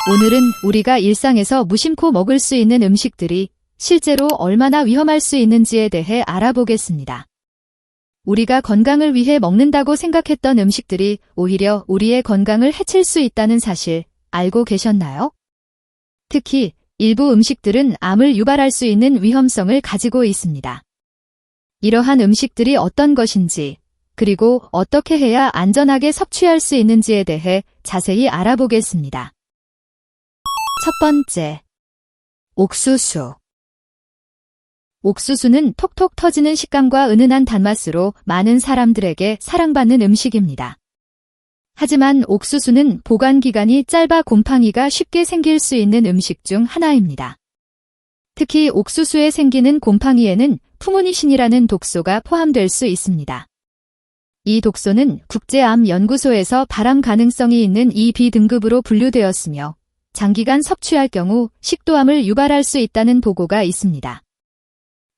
오늘은 우리가 일상에서 무심코 먹을 수 있는 음식들이 실제로 얼마나 위험할 수 있는지에 대해 알아보겠습니다. 우리가 건강을 위해 먹는다고 생각했던 음식들이 오히려 우리의 건강을 해칠 수 있다는 사실 알고 계셨나요? 특히 일부 음식들은 암을 유발할 수 있는 위험성을 가지고 있습니다. 이러한 음식들이 어떤 것인지, 그리고 어떻게 해야 안전하게 섭취할 수 있는지에 대해 자세히 알아보겠습니다. 첫 번째, 옥수수. 옥수수는 톡톡 터지는 식감과 은은한 단맛으로 많은 사람들에게 사랑받는 음식입니다. 하지만 옥수수는 보관 기간이 짧아 곰팡이가 쉽게 생길 수 있는 음식 중 하나입니다. 특히 옥수수에 생기는 곰팡이에는 푸모니신이라는 독소가 포함될 수 있습니다. 이 독소는 국제암연구소에서 발암 가능성이 있는 2B 등급으로 분류되었으며 장기간 섭취할 경우 식도암을 유발할 수 있다는 보고가 있습니다.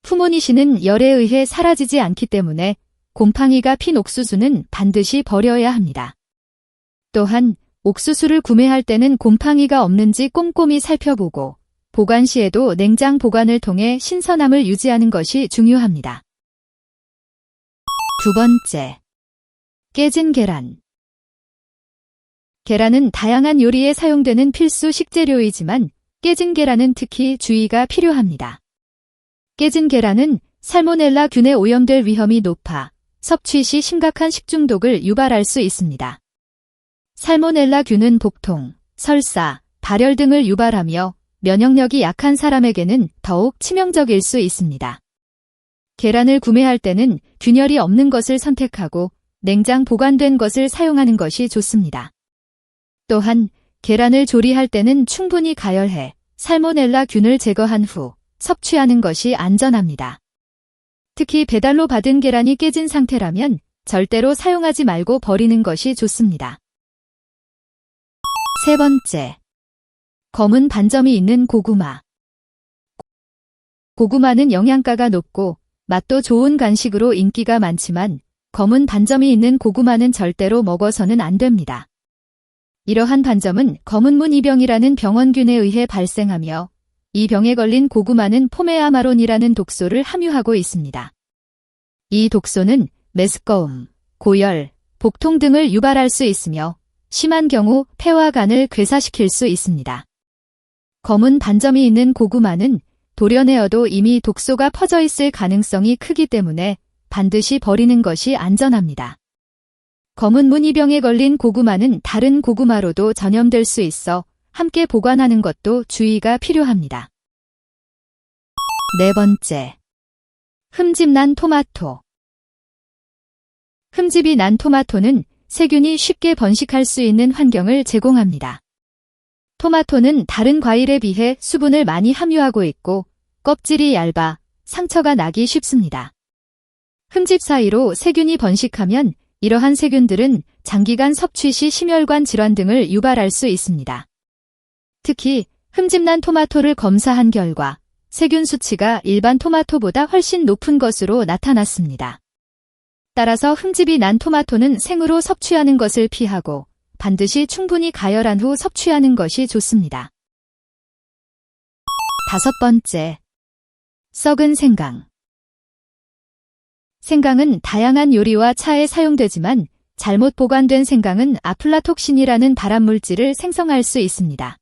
푸모니신은 열에 의해 사라지지 않기 때문에 곰팡이가 핀 옥수수는 반드시 버려야 합니다. 또한 옥수수를 구매할 때는 곰팡이가 없는지 꼼꼼히 살펴보고 보관 시에도 냉장 보관을 통해 신선함을 유지하는 것이 중요합니다. 두 번째, 깨진 계란. 계란은 다양한 요리에 사용되는 필수 식재료이지만 깨진 계란은 특히 주의가 필요합니다. 깨진 계란은 살모넬라균에 오염될 위험이 높아 섭취 시 심각한 식중독을 유발할 수 있습니다. 살모넬라균은 복통, 설사, 발열 등을 유발하며 면역력이 약한 사람에게는 더욱 치명적일 수 있습니다. 계란을 구매할 때는 균열이 없는 것을 선택하고 냉장 보관된 것을 사용하는 것이 좋습니다. 또한 계란을 조리할 때는 충분히 가열해 살모넬라균을 제거한 후 섭취하는 것이 안전합니다. 특히 배달로 받은 계란이 깨진 상태라면 절대로 사용하지 말고 버리는 것이 좋습니다. 세 번째, 검은 반점이 있는 고구마. 고구마는 영양가가 높고 맛도 좋은 간식으로 인기가 많지만 검은 반점이 있는 고구마는 절대로 먹어서는 안 됩니다. 이러한 반점은 검은무늬병이라는 병원균에 의해 발생하며 이 병에 걸린 고구마는 포메아마론이라는 독소를 함유하고 있습니다. 이 독소는 메스꺼움, 고열, 복통 등을 유발할 수 있으며 심한 경우 폐와 간을 괴사시킬 수 있습니다. 검은 반점이 있는 고구마는 도려내어도 이미 독소가 퍼져 있을 가능성이 크기 때문에 반드시 버리는 것이 안전합니다. 검은 무늬병에 걸린 고구마는 다른 고구마로도 전염될 수 있어 함께 보관하는 것도 주의가 필요합니다. 네 번째, 흠집 난 토마토. 흠집이 난 토마토는 세균이 쉽게 번식할 수 있는 환경을 제공합니다. 토마토는 다른 과일에 비해 수분을 많이 함유하고 있고 껍질이 얇아 상처가 나기 쉽습니다. 흠집 사이로 세균이 번식하면 이러한 세균들은 장기간 섭취 시 심혈관 질환 등을 유발할 수 있습니다. 특히 흠집난 토마토를 검사한 결과 세균 수치가 일반 토마토보다 훨씬 높은 것으로 나타났습니다. 따라서 흠집이 난 토마토는 생으로 섭취하는 것을 피하고 반드시 충분히 가열한 후 섭취하는 것이 좋습니다. 다섯 번째, 썩은 생강. 생강은 다양한 요리와 차에 사용되지만 잘못 보관된 생강은 아플라톡신이라는 발암물질을 생성할 수 있습니다.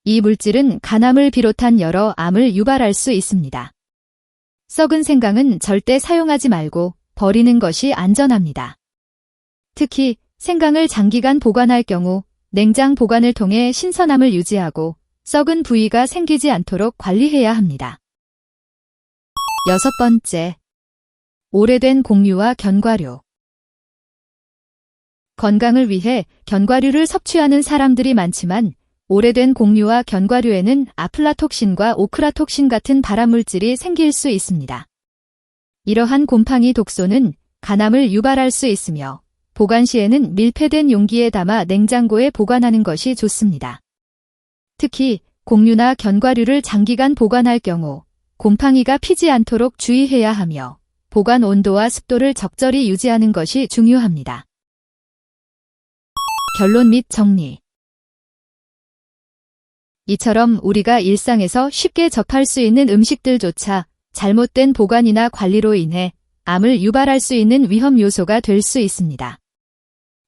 이 물질은 간암을 비롯한 여러 암을 유발할 수 있습니다. 썩은 생강은 절대 사용하지 말고 버리는 것이 안전합니다. 특히 생강을 장기간 보관할 경우 냉장 보관을 통해 신선함을 유지하고 썩은 부위가 생기지 않도록 관리해야 합니다. 여섯 번째, 오래된 곡류와 견과류. 건강을 위해 견과류를 섭취하는 사람들이 많지만 오래된 곡류와 견과류에는 아플라톡신과 오크라톡신 같은 발암물질이 생길 수 있습니다. 이러한 곰팡이 독소는 간암을 유발할 수 있으며 보관 시에는 밀폐된 용기에 담아 냉장고에 보관하는 것이 좋습니다. 특히 곡류나 견과류를 장기간 보관할 경우 곰팡이가 피지 않도록 주의해야 하며 보관 온도와 습도를 적절히 유지하는 것이 중요합니다. 결론 및 정리. 이처럼 우리가 일상에서 쉽게 접할 수 있는 음식들조차 잘못된 보관이나 관리로 인해 암을 유발할 수 있는 위험 요소가 될 수 있습니다.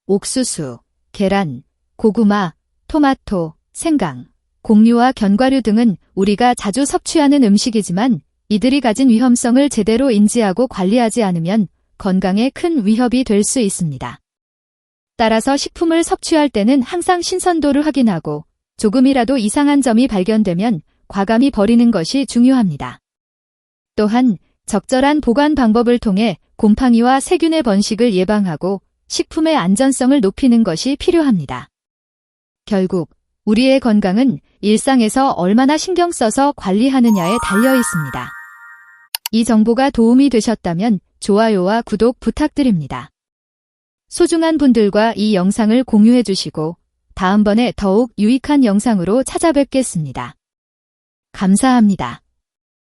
옥수수, 계란, 고구마, 토마토, 생강, 곡류와 견과류 등은 우리가 자주 섭취하는 음식이지만 이들이 가진 위험성을 제대로 인지하고 관리하지 않으면 건강에 큰 위협이 될 수 있습니다. 따라서 식품을 섭취할 때는 항상 신선도를 확인하고 조금이라도 이상한 점이 발견되면 과감히 버리는 것이 중요합니다. 또한 적절한 보관 방법을 통해 곰팡이와 세균의 번식을 예방하고 식품의 안전성을 높이는 것이 필요합니다. 결국 우리의 건강은 일상에서 얼마나 신경 써서 관리하느냐에 달려 있습니다. 이 정보가 도움이 되셨다면 좋아요와 구독 부탁드립니다. 소중한 분들과 이 영상을 공유해 주시고 다음번에 더욱 유익한 영상으로 찾아뵙겠습니다. 감사합니다.